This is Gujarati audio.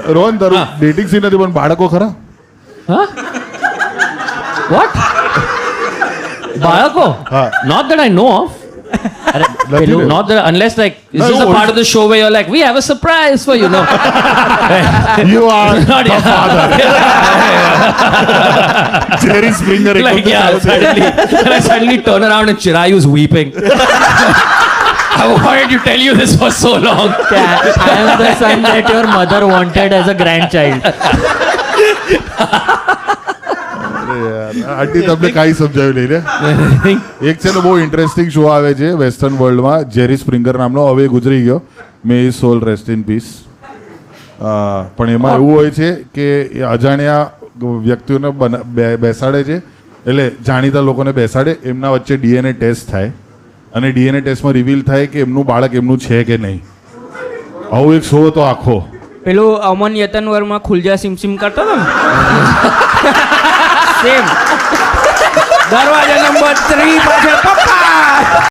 રોહન તારું ડેટિંગ સીન નથી પણ બાળકો ખરા Huh? What? બાળકો? હા. Not that I know of. નથી ને? Not that unless like this No, is a part of the show where you're like, we have a surprise for you. No. You are Not the yet. father. Jerry Springer. Like yeah, suddenly, and I suddenly turn around and Chirayu's weeping. I wanted to tell you this for so long. I am the son that your mother wanted as a grandchild. આંટી તમને કાંઈ સમજાવ્યું નહીં ને એક છે ને બહુ ઇન્ટરેસ્ટિંગ શો આવે છે વેસ્ટર્ન વર્લ્ડમાં જેરી સ્પ્રિંગર નામનો હવે ગુજરી ગયો may his soul rest in peace પણ એમાં એવું હોય છે કે એ અજાણ્યા વ્યક્તિઓને બેસાડે છે એટલે જાણીતા લોકોને બેસાડે એમના વચ્ચે ડીએનએ ટેસ્ટ થાય અને ડીએનએ ટેસ્ટમાં રિવીલ થાય કે એમનું બાળક એમનું છે કે નહીં આવો એક શો હતો આખો પેલું અમન યતન વર્મા ખુલજા સિમસિમ કરતો હતો ને સેમ દરવાજા નંબર 3 પાછળ પપ્પા